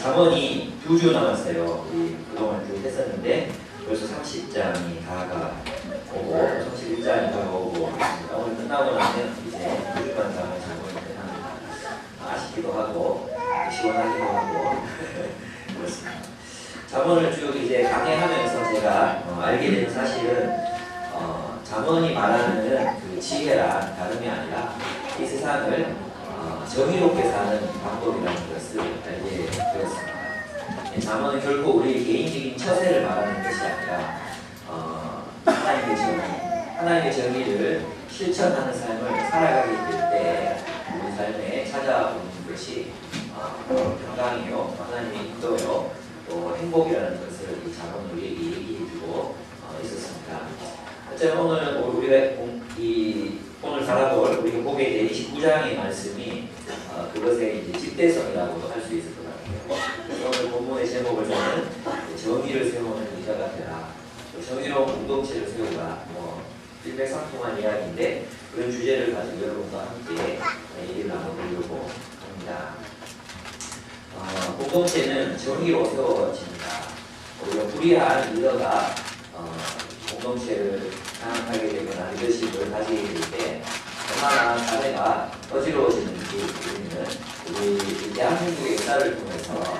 잠언이 2주 남았어요. 우리 그동안 쭉 했었는데 벌써 30장이 다가오고 31장이 다가오고 있습니다. 오늘 끝나고 나면 이제 2주간 남은 잠언이 합니다. 아쉽기도 하고 시원하기도 하고 그렇습니다. 잠언을 쭉 이제 강의하면서 제가 알게 된 사실은 잠언이 말하는 그 지혜란 다름이 아니라 이 세상을 정의롭게 사는 방법이라는 것을 알게 되었습니다. 잠언은 결코 우리 개인적인 처세를 말하는 것이 아니라 하나님의 정의를 실천하는 삶을 살아가게 될 때 우리 삶에 찾아오는 것이 평강이요, 하나님의 인도요, 또 행복이라는 것을 이 잠언 우리에게 얘기해주고 있었습니다. 어쨌든 오늘 우리가 오늘 바라볼 우리가 보게 된 29장의 말씀이 그것의 이제 집대성이라고도 할 수 있을 것 같아요. 그래서 오늘 본문의 제목을 저는 정의를 세우는 의자가 되라, 또 정의로운 공동체를 세우라, 일맥상통한 이야기인데 그런 주제를 가지고 여러분과 함께 얘기를 나눠보려고 합니다. 공동체는 정의로 세워집니다. 우리가 불의한 리더가 공동체를 장악하게 되거나 리더십을 가지게 될 때 얼마나 사회가 어지러워지는지 우리는 우리 대한민국의 역사를 통해서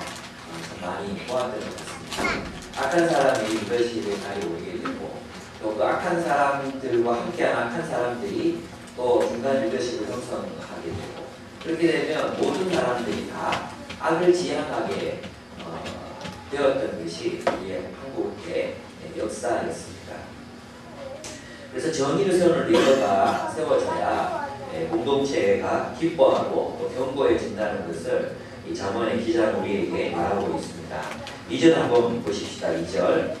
많이 보았던 것 같습니다. 악한 사람이 리더십에 자리 오게 되고 또 그 악한 사람들과 함께한 악한 사람들이 또 중간 리더십을 형성하게 되고 그렇게 되면 모든 사람들이 다 악을 지향하게 되었던 것이 우리의 한국의 역사였습니다. 그래서 정의를 세우는 리더가 세워져야 공동체가 기뻐하고 또 견고해진다는 것을 이 잠언의 기자는 우리에게 말하고 있습니다. 2절 한번 보십시다. 2절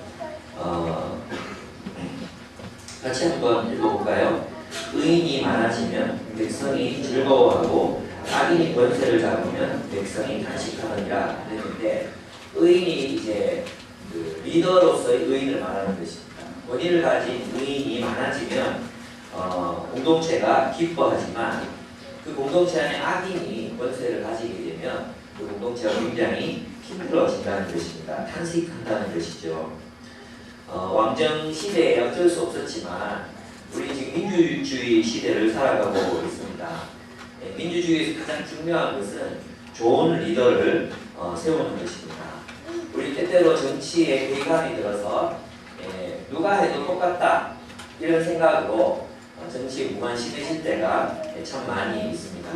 같이 한번 읽어볼까요? 의인이 많아지면 백성이 즐거워하고 악인이 권세를 잡으면 백성이 단식하느니라 했는데 의인이 이제 그 리더로서의 의인을 말하는 것입니다. 권위를 가진 의인이 많아지면 공동체가 기뻐하지만 그 공동체 안에 악인이 권세를 가지게 되면 그 공동체가 굉장히 힘들어진다는 것입니다. 탄식한다는 것이죠. 왕정 시대에 어쩔 수 없었지만 우리 지금 민주주의 시대를 살아가고 있습니다. 민주주의에서 가장 중요한 것은 좋은 리더를 세우는 것입니다. 우리 때때로 정치에 괴감이 들어서 누가 해도 똑같다 이런 생각으로 정치에 무관심해질 때가 참 많이 있습니다.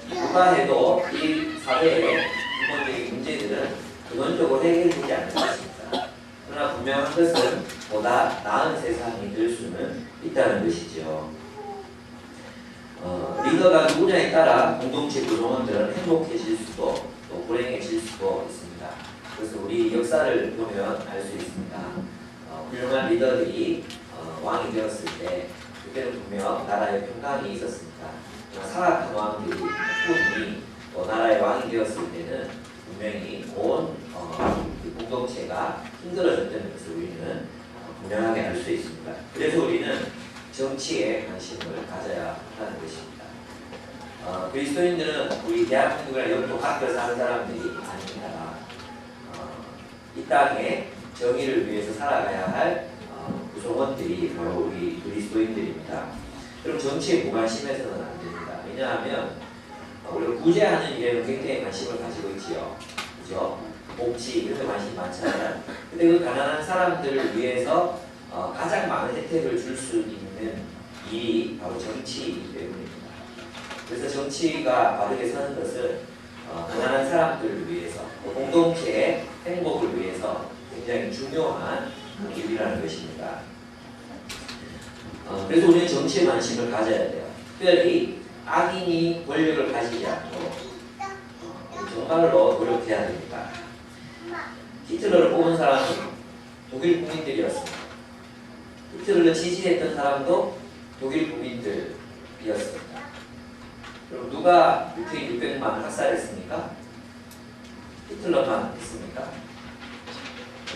누가 해도 이 사회의 기본적인 문제들은 근원적으로 해결되지 않는 것입니다. 그러나 분명한 것은 보다 나은 세상이 될 수는 있다는 것이죠. 리더가 누구냐에 따라 공동체 구성원들은 행복해질 수도 또 불행해질 수도 있습니다. 그래서 우리 역사를 보면 알 수 있습니다. 훌륭한 리더들이 왕이 되었을 때 그때는 분명 나라에 평강이 있었습니다. 사악한 왕들이 후임이 또 나라의 왕이 되었을 때는 분명히 온 공동체가 힘들어졌다는 것을 우리는 분명하게 알 수 있습니다. 그래서 우리는 정치에 관심을 가져야 하는 것입니다. 그리스도인들은 우리 대한민국이나 영토 각별 사는 사람들이 아닙니다. 이 땅에 정의를 위해서 살아가야 할 구성원들이 바로 우리 그리스도인들입니다. 그럼 정치에 무관심해서는 안 됩니다. 왜냐하면 우리가 구제하는 일에는 굉장히 관심을 가지고 있지요. 그죠? 복지 이런 데 관심이 많잖아요. 근데 그 가난한 사람들을 위해서 가장 많은 혜택을 줄 수 있는 일이 바로 정치이기 때문입니다. 그래서 정치가 바르게 서는 것은 가난한 사람들을 위해서 공동체의 행복을 위해서 굉장히 중요한 일이라는 것입니다. 그래서 우리는 정치에 관심을 가져야 돼요. 특별히 악인이 권력을 가지지 않도록 정말로 노력해야 됩니다. 히틀러를 뽑은 사람은 독일 국민들이었습니다. 히틀러를 지지했던 사람도 독일 국민들이었습니다. 그럼 누가 유태인 600만 학살했습니까? 히틀러만 했습니까?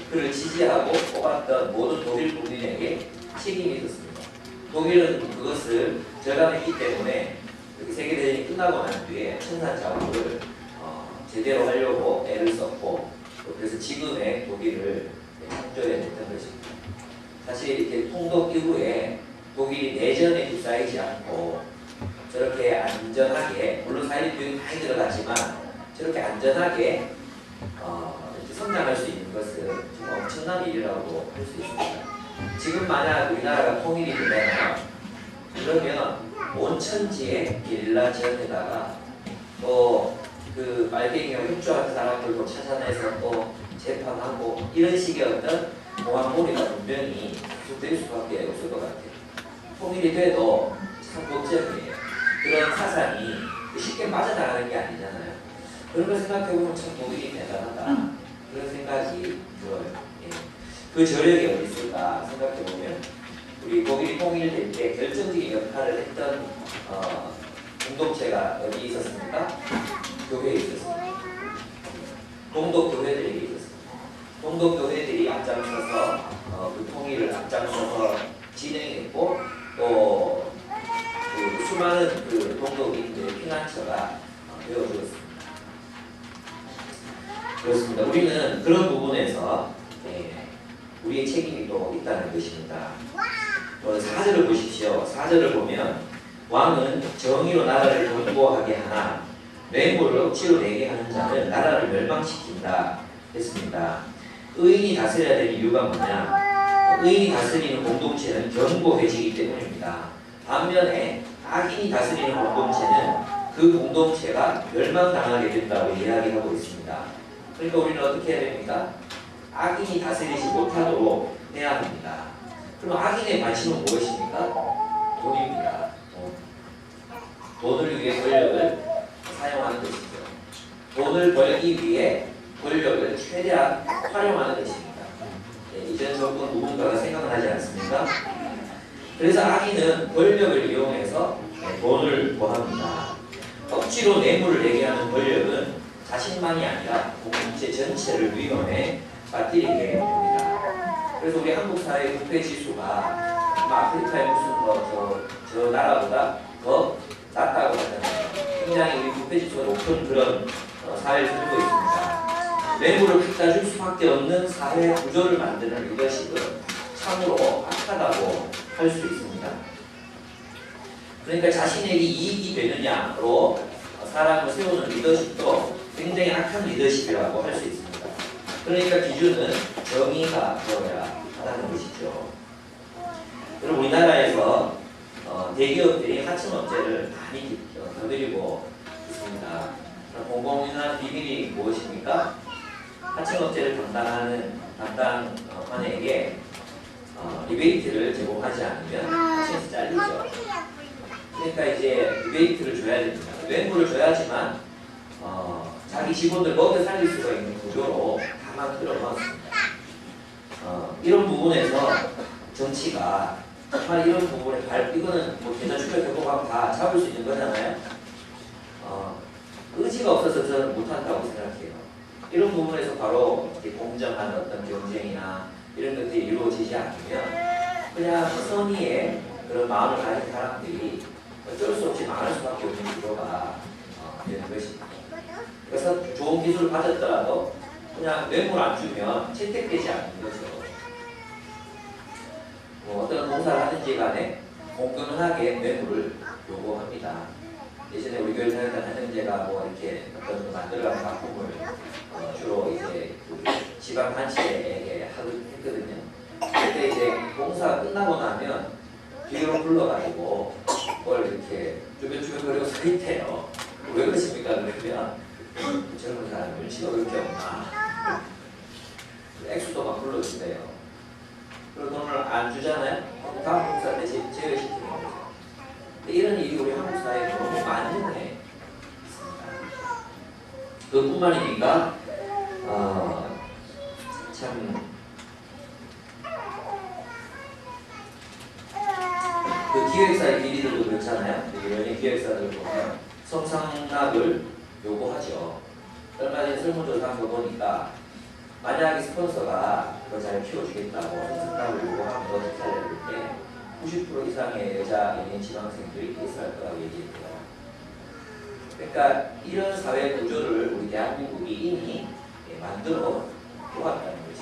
그를 지지하고 뽑았던 모든 독일 국민에게 책임이 있었습니다. 독일은 그것을 절감했기 때문에 세계대전이 끝나고 난 뒤에 청산자원을 제대로 하려고 애를 썼고 그래서 지금의 독일을 창조해 냈던 것입니다. 사실 이렇게 통독 이후에 독일이 내전에 휩싸이지 않고 저렇게 안전하게, 물론 사회적 교육이 많이 들어갔지만 저렇게 안전하게 이렇게 성장할 수 있는 것은 정말 엄청난 일이라고 할 수 있습니다. 지금 만약 우리나라가 통일이 되잖아요. 그러면 온 천지에 게릴라 지원에다가 또 그 말갱이와 협조하는 사람들도 찾아내서 또 재판하고 이런 식의 어떤 공황몰이가 분명히 계속될 수밖에 없을 것 같아요. 통일이 돼도 참 걱정이에요. 그런 사상이 쉽게 빠져나가는 게 아니잖아요. 그런 걸 생각해보면 참 독일이 대단하다. 그런 생각이 들어요. 예. 그 저력이 어디 있을까 생각해보면 우리 독일이 통일될 때 결정적인 역할을 했던 공동체가 어디 있었습니까? 교회에 있었습니다. 동독교회들이 있었습니다. 동독교회들이 앞장서서 그 통일을 앞장서서 진행했고 또 그 수많은 그 동독인들의 피난처가 되어주었습니다. 그렇습니다. 우리는 그런 부분에서 우리의 책임이 또 있다는 것입니다. 4절을 보십시오. 4절을 보면 왕은 정의로 나라를 견고하게 하나 뇌물을 억지로 내게 하는 자는 나라를 멸망시킨다 했습니다. 의인이 다스려야 될 이유가 뭐냐? 의인이 다스리는 공동체는 견고해지기 때문입니다. 반면에 악인이 다스리는 공동체는 그 공동체가 멸망당하게 된다고 이야기하고 있습니다. 그러니까 우리는 어떻게 해야 됩니까? 악인이 다스리지 못하도록 해야 합니다. 그럼 악인의 관심은 무엇입니까? 돈입니다. 돈을 위해 권력을 사용하는 것이죠. 돈을 벌기 위해 권력을 최대한 활용하는 것입니다. 이전 정권 누군가가 생각나지 않습니까? 그래서 악인은 권력을 이용해서 돈을 구합니다. 억지로 뇌물을 내게 하는 권력은 자신만이 아니라 공동체 전체를 위험에 빠뜨리게 됩니다. 그래서 우리 한국 사회의 부패 지수가 아프리카의 무슨 저 나라보다 더 낮다고 하잖아요. 굉장히 우리 부패 지수가 높은 그런 사회를 살고 있습니다. 뇌물을 갖다 줄 수밖에 없는 사회 구조를 만드는 리더십은 참으로 악하다고 할 수 있습니다. 그러니까 자신에게 이익이 되느냐로 사람을 세우는 리더십도 굉장히 악한 리더십이라고 할 수 있습니다. 그러니까 기준은 정의가 되어야 한다는 것이죠. 그리고 우리나라에서 대기업들이 하청업체를 많이 거느리고 있습니다. 공공이나 비밀이 무엇입니까? 하청업체를 담당관에게 리베이트를 제공하지 않으면 하청에서 잘리죠. 그러니까 이제 리베이트를 줘야 됩니다. 뇌물을 줘야지만 자기 직원들 먹여 살릴 수가 있는 구조로 다 만들어 놓았습니다. 이런 부분에서 정치가 정말 이런 부분에 이거는 뭐 계좌 출력 해보고 다 잡을 수 있는 거잖아요. 의지가 없어서 저는 못한다고 생각해요. 이런 부분에서 바로 공정한 어떤 경쟁이나 이런 것들이 이루어지지 않으면 그냥 선의의 그런 마음을 가진 사람들이 어쩔 수 없이 망할 수밖에 없는 구조가 되는 것입니다. 그래서 좋은 기술을 가졌더라도 그냥 뇌물 안 주면 채택되지 않는 거죠. 어떤 공사를 하든지 간에 공평하게 뇌물을 요구합니다. 예전에 우리 교회 다녔던 한영재가 뭐 이렇게 어떤 만들어가는 작품을 주로 이제 그 지방 단체에게 했거든요. 그때 이제 공사가 끝나고 나면 뒤로 불러가지고 그걸 이렇게 주변 거리고 서 있대요. 왜 그러십니까? 그러면 젊은 사람이 눈치가 그렇게 없나? 액수도 막 불러준대요. 그리고 돈을 안 주잖아요? 다음 공사 때 제외시키는 거죠. 이런 일이 우리 한국 사회에 너무 많이 있습니다. 그뿐만이니까 참 그 기획사의 비리들도 그렇잖아요. 연예 기획사들 보면 성상납을 요구하죠. 얼마 전에 설문조사한 거 보니까 만약에 스폰서가 그걸 잘 키워주겠다고 성상납을 요구하면 어떻게 하려고 할 때 90% 이상의 여자 연예인 지망생들이 케이스를 할 거라고 얘기했대요. 그러니까 이런 사회 구조를 우리 대한민국이 이미 만들어 보았다는 거지.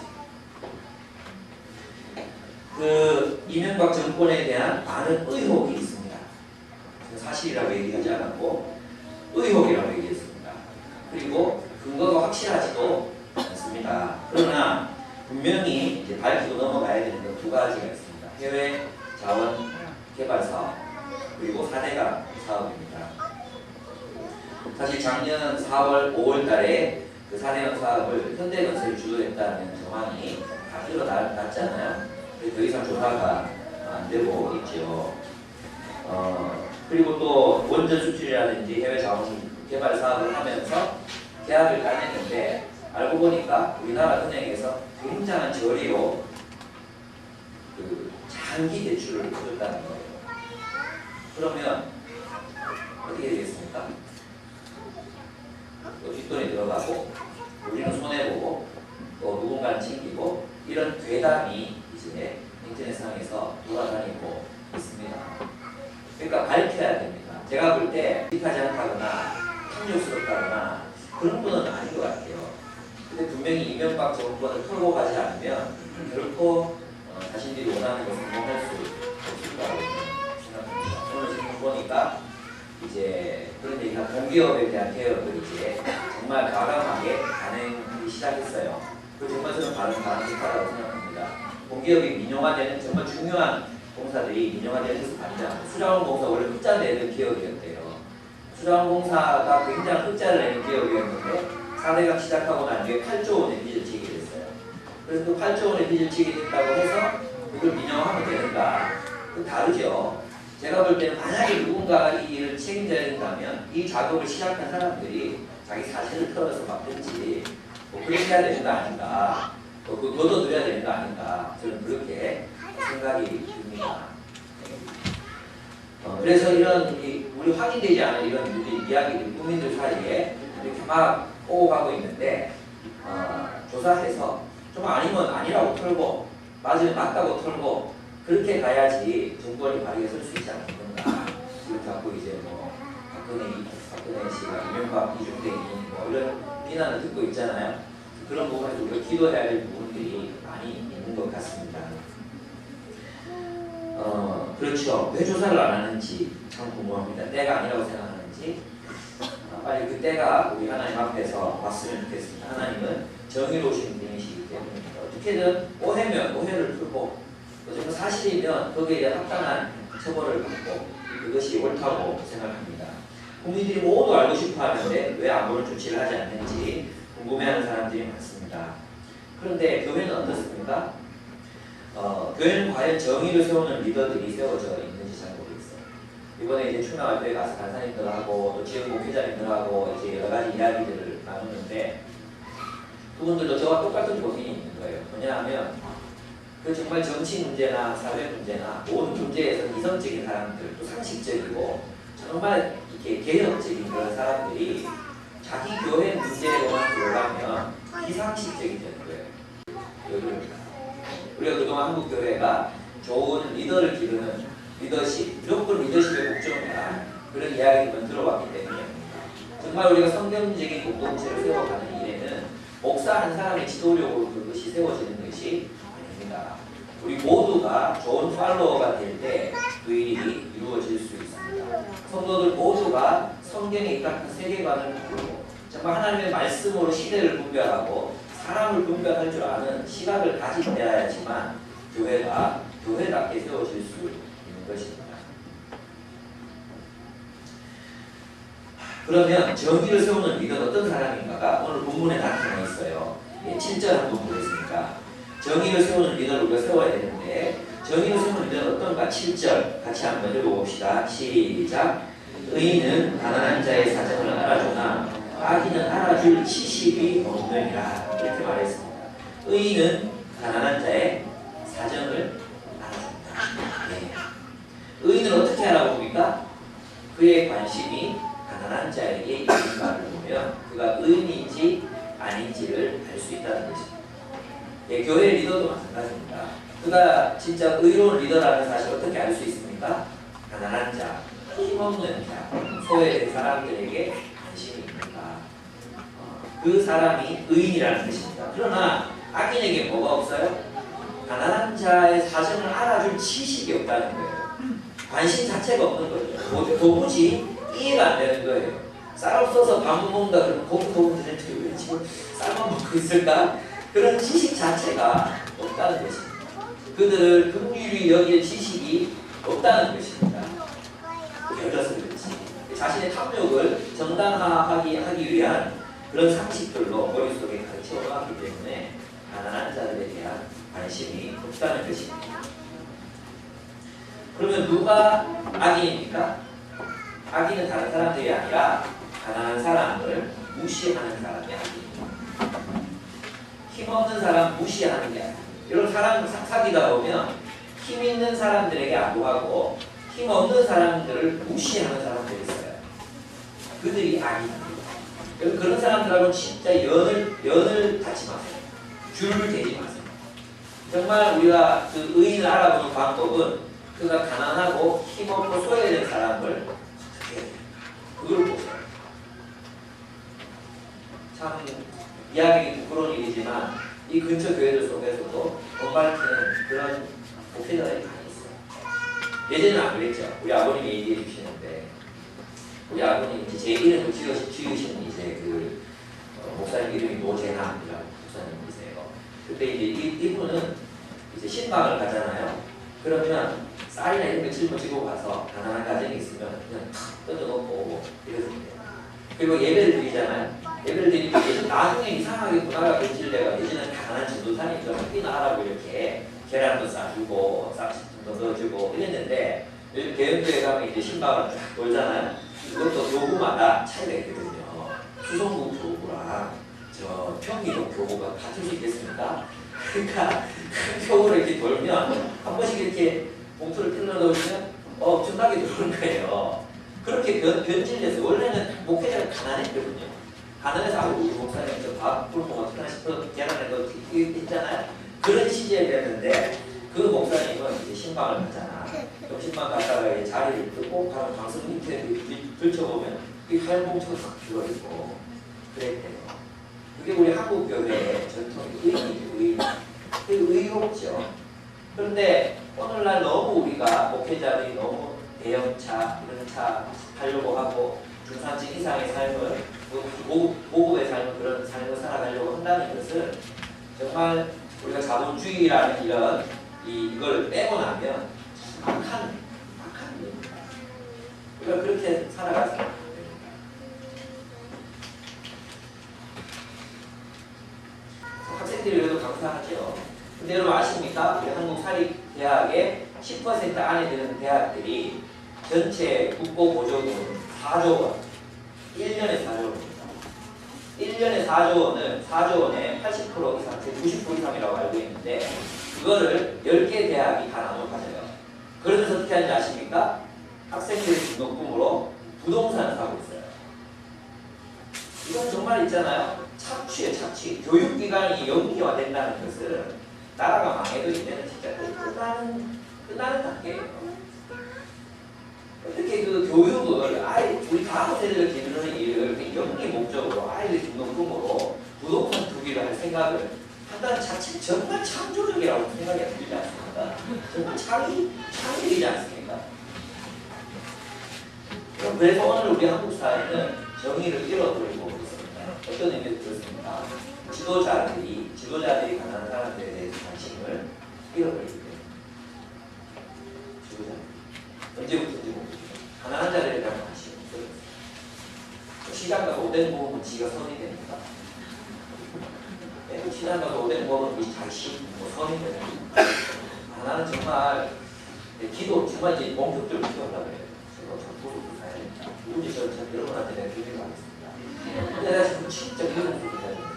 그 이명박 정권에 대한 많은 의혹이 있습니다. 사실이라고 얘기하지 않았고 의혹이라고 얘기했습니다. 그리고 근거가 확실하지도 않습니다. 그러나 분명히 이제 밝히고 넘어가야 되는 건 두 가지가 있습니다. 해외 자원 개발 사업 그리고 4대강 사업입니다. 사실 작년 4월, 5월 달에 그 4대강 사업을 현대건설이 주도했다는 정황이 다 드러났잖아요. 더 이상 조사가 안 되고 있죠. 그리고 또 원전 수출이라든지 해외 자원 개발 사업을 하면서 계약을 따냈는데 알고 보니까 우리나라 은행에서 굉장한 저리로 그 장기 대출을 해줬다는 거예요. 그러면 어떻게 되겠습니까? 또 뒷돈이 들어가고 우리는 손해보고 또 누군가는 챙기고 이런 괴담이 이제 인터넷상에서 돌아다니고 있습니다. 그러니까 밝혀야 됩니다. 제가 볼 때 익하지 않다거나 탐욕스럽다거나 그런 분은 아닌 것 같아요. 근데 분명히 이명박 정권을 털고 가지 않으면 결코 자신들이 원하는 것을 성공할 수 없을 거라고 생각합니다. 오늘 지금 보니까 이제 그런 얘기가 공기업에 대한 개혁을 이제 정말 과감하게 단행하기 시작했어요. 그 정말 저는 바람직하다고 생각합니다. 공기업이 민영화되는 정말 중요한 공사들이 민영화되는 것은 아니잖아요. 수자원공사 원래 흑자 내는 기업이었대요. 수자원공사가 굉장히 흑자를 내는 기업이었는데 4대강 시작하고 난 뒤에 8조 원의 빚을 지게 됐어요. 그래서 그 8조 원의 빚을 지게 됐다고 해서 그걸 민영화하면 되는가? 그 다르죠. 제가 볼 때는 만약에 누군가가 이 일을 책임져야 된다면 이 작업을 시작한 사람들이 자기 사실을 털어서 맡든지 뭐 그렇게 해야 되는 거 아닌가, 그 걷어들여야 되는 거 아닌가, 저는 그렇게 생각이 듭니다. 그래서 이런 우리 확인되지 않은 이런 이야기들 국민들 사이에 이렇게 막 오고 가고 있는데 조사해서 좀 아니면 아니라고 털고 맞으면 맞다고 털고 그렇게 가야지 정권이 바르게 설 수 있지 않겠는가. 지금 자꾸 이제 뭐 박근혜 씨가 이명박 이중대인 뭐 이런 비난을 듣고 있잖아요. 그런 부분에서 우리가 기도해야 될 부분들이 많이 있는 것 같습니다. 그렇죠. 왜 조사를 안 하는지 참 궁금합니다. 때가 아니라고 생각하는지 빨리 그 때가 우리 하나님 앞에서 왔으면 좋겠습니다. 하나님은 정의로우신 분이시기 때문에 어떻게든 오해면 오해를 풀고 정말 사실이면 거기에 대한 합당한 처벌을 받고 그것이 옳다고 생각합니다. 국민들이 모두 알고 싶어 하는데 왜 아무런 조치를 하지 않는지 궁금해하는 사람들이 많습니다. 그런데 교회는 어떻습니까? 교회는 과연 정의를 세우는 리더들이 세워져 있는지 잘 모르겠어요. 이번에 이제 충남학교에 가서 간사님들하고 또 지역 목회자님들하고 이제 여러 가지 이야기들을 나누는데 그분들도 저와 똑같은 고민이 있는 거예요. 뭐냐하면 그 정말 정치 문제나 사회 문제나 모든 문제에서 이성적인 사람들, 또 상식적이고 정말 이렇게 개혁적인 그런 사람들이 자기 교회 문제로만 들어가면 비상식적이 되는 거예요. 우리가 그동안 한국 교회가 좋은 리더를 기르는 리더십, 무조건 리더십의 목적이다 그런 이야기만 들어왔기 때문입니다. 정말 우리가 성경적인 공동체를 세워가는 일에는 목사 한 사람의 지도력으로 그것이 세워지는 것이 아닙니다. 우리 모두가 좋은 팔로워가 될 때 그 일이 이루어질 수 있습니다. 성도들 모두가 성경에 입각한 세계관을 갖고 정말 하나님의 말씀으로 시대를 분별하고 사람을 분별할 줄 아는 시각을 가지셔야지만 교회가 교회답게 세워질 수 있는 것입니다. 그러면 정의를 세우는 리더는 어떤 사람인가가 오늘 본문에 나타나 있어요. 7절 한번 보겠습니다. 정의를 세우는 리더를 우리가 세워야 되는데 정의를 세우는 리더는 어떤가? 7절 같이 한번 읽어봅시다. 시작. 의인은 가난한 자의 사정을 알아주나 악인은 알아줄 지식이 없느니라. 이렇게 말했습니다. 의인은 가난한 자의 사정을 알아준다. 네. 의인은 어떻게 알아봅니까? 그의 관심이 가난한 자에게 있는가를 보면 그가 의인인지 아닌지를 알 수 있다는 것입니다. 예, 교회 리더도 마찬가지입니다. 그가 진짜 의로운 리더라는 사실을 어떻게 알 수 있습니까? 가난한 자, 힘없는 자, 소외된 사람들에게 관심이 있는가. 그 사람이 의인이라는 뜻입니다. 그러나 악인에게 뭐가 없어요? 가난한 자의 사정을 알아줄 지식이 없다는 거예요. 관심 자체가 없는 거죠. 도무지 이해가 안 되는 거예요. 쌀 없어서 밥 못 먹는다 그러면 고기 먹으면 되는데 왜 지금 쌀만 먹고 있을까? 그런 지식 자체가 없다는 것입니다. 그들을 긍휼히 여길 지식이 없다는 것입니다. 그래서 그렇지. 자신의 탐욕을 정당화하기 위한 그런 상식들로 머릿속에 가르쳐 놓았기 때문에 가난한 자들에 대한 관심이 없다는 것입니다. 그러면 누가 악인입니까? 악인은 다른 사람들이 아니라 가난한 사람을 무시하는 사람이 악인입니다. 힘없는 사람 무시하는 게 아니에요. 이런 사람 사귀다 보면 힘 있는 사람들에게 안도하고 힘 없는 사람들을 무시하는 사람들이 있어요. 그들이 악인입니다. 그런 사람들하고는 진짜 연을 닫지 마세요. 줄을 대지 마세요. 정말 우리가 그 의인을 알아보는 방법은 그가 가난하고 힘없고 소외된 사람을 어떻게 해야 돼요? 그걸 보세요. 참 이야기는 부끄러운 일이지만 이 근처 교회들 속에서도 돈 밝히는 그런 목회자들이 많이 있어요. 예전에는 안 그랬죠. 우리 아버님이 얘기해 주시는데 우리 아버님 제 이름을 지으신 이제 그 목사님 이름이 노재남이라고 목사님이세요. 그때 이제 이분은 이제 신방을 가잖아요. 그러면 쌀이나 이런 거 짊어지고 가서 가난한 가정이 있으면 그냥 탁 뜯어놓고 이러는데 그리고 예배를 드리잖아요. 예배를 드리면 나중에 이상하게 문화가 변질돼가 예전에는 가난한 전도사님처럼 학비나 하라고 이렇게 계란도 싸주고 쌀도 넣어주고 이랬는데 요즘 개헌교회 가면 이제 신방을 쫙 돌잖아요. 그것도 교구마다 차이가 있거든요. 수성구 교구랑 저 평기도 교구가 같을 수 있겠습니까? 그러니까 큰 교구를 이렇게 돌면 한 번씩 이렇게 봉투를 찔러 넣으시면 엄청나게 도는 거예요. 그렇게 변질돼서 원래는 목회자가 가난했거든요. 가난해서 아이고 우리 목사님 저 밥 굶고 어떡하나 싶어 계란에 넣어 있잖아요. 그런 시절이었는데 그 목사님은 이제 신방을 가잖아. 그럼 신방 갔다가 이제 자리를 뜨고 가면 방송 밑에 들춰보면 이 하얀 봉투가 싹 들어있고 그랬대요. 그게 우리 한국 교회의 전통의 의롭죠. 그런데 오늘날 너무 우리가 목회자들이 너무 대형차, 이런 차 하려고 하고 중산층 이상의 삶을 고급의 삶을 그런 삶을 살아가려고 한다는 것은 정말 우리가 자본주의라는 이걸 빼고 나면 악한 일입니다. 우리가 그렇게 살아가서 안 됩니다. 학생들이 그래도 감사하죠. 근데 여러분 아십니까? 우리 한국 사립대학의 10% 안에 드는 대학들이 전체 국고보조금 4조 원, 1년에 4조 원입니다. 1년에 4조 원을 4조 원에 80% 이상, 90% 이상이라고 알고 있는데 그거를 10개 대학이 다 나눠 가져요. 그러면서 어떻게 하는지 아십니까? 학생들의 등록금으로 부동산을 사고 있어요. 이건 정말 있잖아요. 착취예요, 착취. 교육기관이 영리화된다는 것은 나라가 망해도 이제는 진짜 끝나는 단계예요. 어떻게 그 교육을 우리 다음 세대를 기르는 일을 영리 목적으로 아이들 등록금으로 부동산 투기를 할 생각을 한다는 자체 정말 창조적이라고 생각이 들지 않습니까? 정말 창의적이지 않습니까? 그래서 오늘 우리 한국 사회는 정의를 잃어버리고 있습니다. 어떤 의미에서 그렇습니까? 지도자들이 가난한 사람들에 대해서 관심을 잃어버리기 때문에 지도자들 언제부터인지 모르겠어요. 가난한 자들에 대한 관심이 없어졌어요. 시장 가서 오뎅 먹으면 지가 선이 됩니까? 시장 가서 오뎅 먹으면 자기 선이 됩니까? 나는 정말 기도 정말 이제 목적적으로 기도하려고 해요. 제가 정보를 가야 됩니다. 누군지 저 여러분한테 내가 드리도록 하겠습니다. 근데 내가 지금 진짜 이런 목적을 해야 됩니다.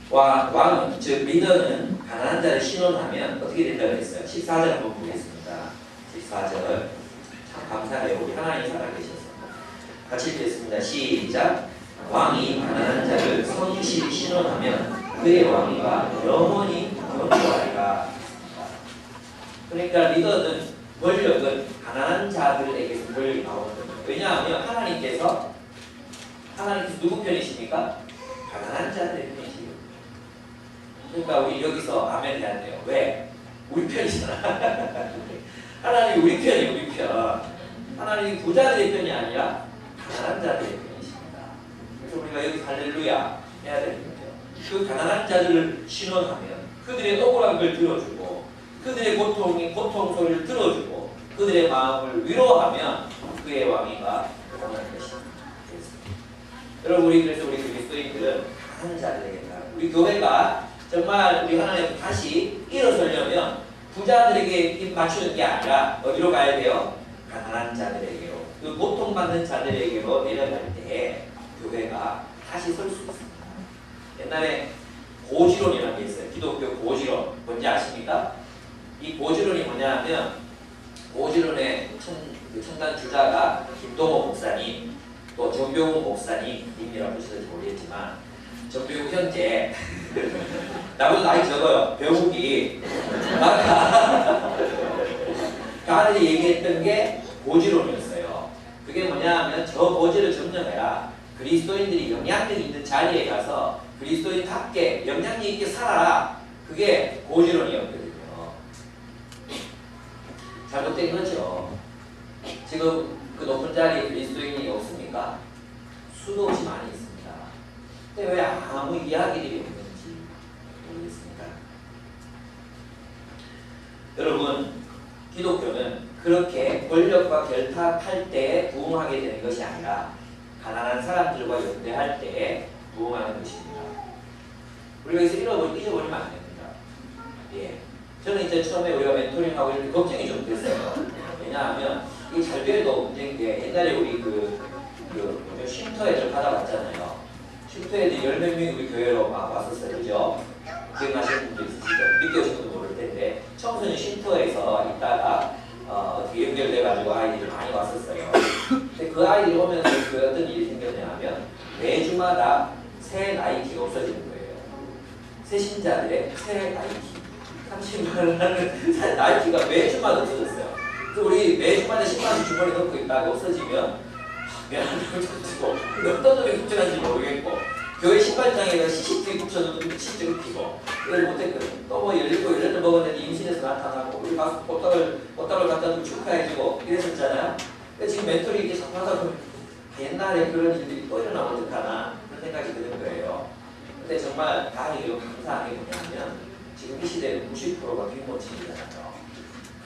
왕은, 즉 리더는 가난한 자를 신원하면 어떻게 된다고 했어요? 14절 한번 보겠습니다. 14절 참 감사해요. 우리 하나님 살아계셔서 같이 읽겠습니다. 시작. 왕이 가난한 자를 성실히 신원하면 그의 왕위가 영원히 견고하리라. 그러니까 리더는 권력은 가난한 자들에게서 권력이 나오는 거예요. 왜냐하면 하나님께서 누구 편이십니까? 가난한 자들의 편이시고. 그러니까 우리 여기서 아멘 해야 돼요. 왜? 우리 편이잖아. 하나님이 우리 편이에요. 우리 편. 하나님이 부자들의 편이 아니라 가난한 자들의 편이십니다. 그래서 우리가 여기 할렐루야 해야 되는 거죠. 그 가난한 자들을 신원하면 그들의 억울한 걸 들어주고 그들의 고통 소리를 들어주고 그들의 마음을 위로하면 그의 왕위가 일어나는 것입니다. 여러분 그래서 우리 그리스도인들은 가난한 자들에게다. 우리 교회가 정말 우리 하나님 다시 일어서려면 부자들에게 입 맞추는 게 아니라 어디로 가야 돼요? 가난한 자들에게로, 그 고통받는 자들에게로 내려갈 때 교회가 다시 설 수 있습니다. 옛날에 고지론이라는 게 있어요. 기독교 고지론. 뭔지 아십니까? 이 고지론이 뭐냐면 고지론의 첨단 주자가 김동호 목사님, 또 정병훈 목사님이라고 하실지 모르겠지만 정병훈 형제 나보다 나이 적어요. 병욱이 가들이 얘기했던 게 고지론이었어요. 그게 뭐냐면 저 고지를 점령해라. 그리스도인들이 영향력 있는 자리에 가서 그리스도인답게 영향력 있게 살아라. 그게 고지론이었거든요. 잘못된 거죠. 지금 그 높은 자리에 그리스도인이 없습니까? 수도 없이 많이 있습니다. 근데 왜 아무 이야기들이 없는지 모르겠습니다. 여러분, 기독교는 그렇게 권력과 결탁할 때 부흥하게 되는 것이 아니라 가난한 사람들과 연대할 때 부흥하는 것입니다. 우리가 여기서 잊어버리면 안 됩니다. 예. 저는 이제 처음에 우리가 멘토링하고 이렇게 걱정이 좀 됐어요. 왜냐하면 이게 잘 돼도 문제인 게 옛날에 우리 쉼터 애들 받아봤잖아요. 쉼터 애들이 10몇 명이 우리 교회로 막 왔었어요. 그죠? 기억나시는 분도 있으시죠? 늦게 오신 분도 모를 텐데 청소년 쉼터에서 있다가 어떻게 연결돼가지고 아이들이 많이 왔었어요. 근데 그 아이들이 오면서 그 어떤 일이 생겼냐면 매주마다 새 나이키가 없어지는 거예요. 새 신자들의 새 나이키. 30만 원 하는 나이키가 매주마다 없어졌어요. 그래서 우리 매주마다 10만 원 주머니 넣고 있다가 없어지면 미안하다고 쳐주고 어떤 놈이 훔쳐간지 모르겠고 교회 신발장에다 CCTV 붙여놓는 실제로 피고 이걸 못했거든. 또 뭐 17, 18 먹었는데 임신해서 나타나고 우리 가서 꽃다발 갖다 두고 축하해주고 이랬었잖아요. 근데 지금 멘토링 이렇게 자꾸 하다 보면 옛날에 그런 일들이 또 일어나면 어떡하나 그런 생각이 드는 거예요. 근데 정말 다행히도 감사한 게 뭐냐면 지금 이 시대는 90%가 빈곤층이잖아요.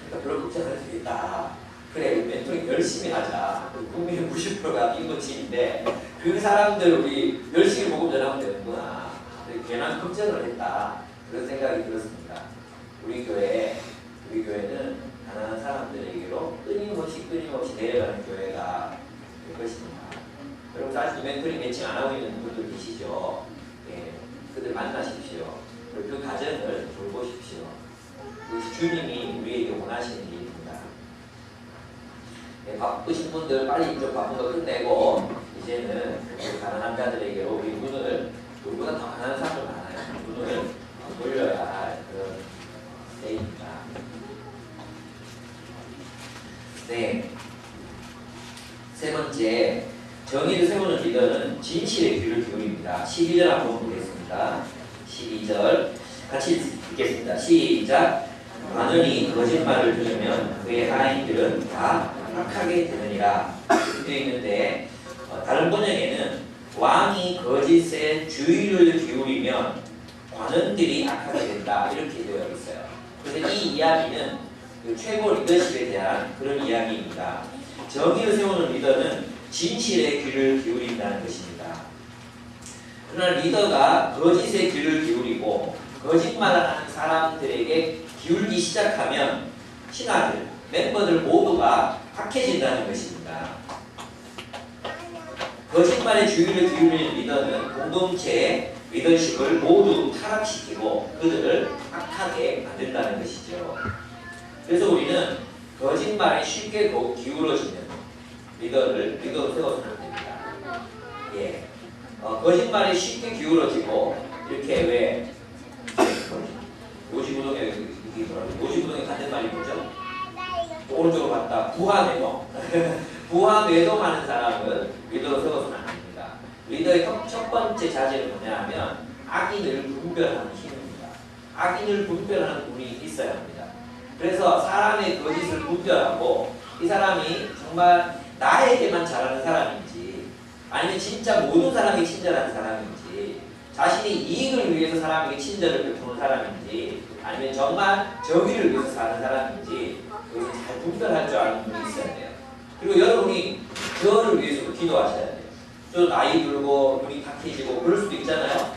그러니까 별로 걱정 안 해도 되겠다. 그래, 멘토링 열심히 하자. 국민의 90%가 빈곤층인데 그 사람들 우리 열심히 복음 전하면 되는구나. 괜한 걱정을 했다. 그런 생각이 들었습니다. 우리 교회는 가난한 사람들에게로 끊임없이 내려가는 교회가 될 것입니다. 여러분 아직도 멘토링 매칭 안 하고 있는 분들 계시죠? 예, 그들 만나십시오. 그 가정을 돌보십시오. 주님이 우리에게 원하시는 일입니다. 네, 바쁘신 분들 빨리 좀 바쁜 거 끝내고 이제는 가난한 자들에게로 우리 문을 우리보다 더 가난한 사람들 많아요. 문을 돌려야 할 그런 때입니다. 네. 세 번째, 정의를 세우는 리더는 진실의 귀를 기울입니다. 12절 한번 보겠습니다. 12절 같이 읽겠습니다. 시작. 만원이 거짓말을 들으면 그의 아이들은 다 악하게 되느니라 되어 있는데 다른 번역에는 왕이 거짓에 주의를 기울이면 관원들이 악하게 된다 이렇게 되어 있어요. 그래서 이 이야기는 그 최고 리더십에 대한 그런 이야기입니다. 정의를 세우는 리더는 진실의 귀를 기울인다는 것입니다. 그러나 리더가 거짓의 귀를 기울이고 거짓말을 하는 사람들에게 기울기 시작하면 신하들, 멤버들 모두가 악해진다는 것입니다. 거짓말에 주의를 기울이는 리더는 공동체의 리더십을 모두 타락시키고 그들을 악하게 만든다는 것이죠. 그래서 우리는 거짓말에 쉽게 기울어지는 리더를 세워서는 안 됩니다. 예. 거짓말에 쉽게 기울어지고 이렇게 왜 요지부동에 갖는 말이 뭐죠? 오른쪽으로 갔다 부하매동 부하매동하는 사람은 리더로 세워서는 안 됩니다. 리더의 첫 번째 자질은 뭐냐 하면 악인을 분별하는 힘입니다. 악인을 분별하는 분이 있어야 합니다. 그래서 사람의 거짓을 분별하고 이 사람이 정말 나에게만 잘하는 사람인지 아니면 진짜 모든 사람에게 친절한 사람인지 자신이 이익을 위해서 사람에게 친절을 베푸는 사람인지 아니면 정말 정의를 위해서 사는 사람인지 그것을 잘 분별할 줄 아는 분이 있어야 돼요. 그리고 여러분이 저를 위해서도 기도하셔야 돼요. 좀 나이 들고 눈이 탁해지고 그럴 수도 있잖아요.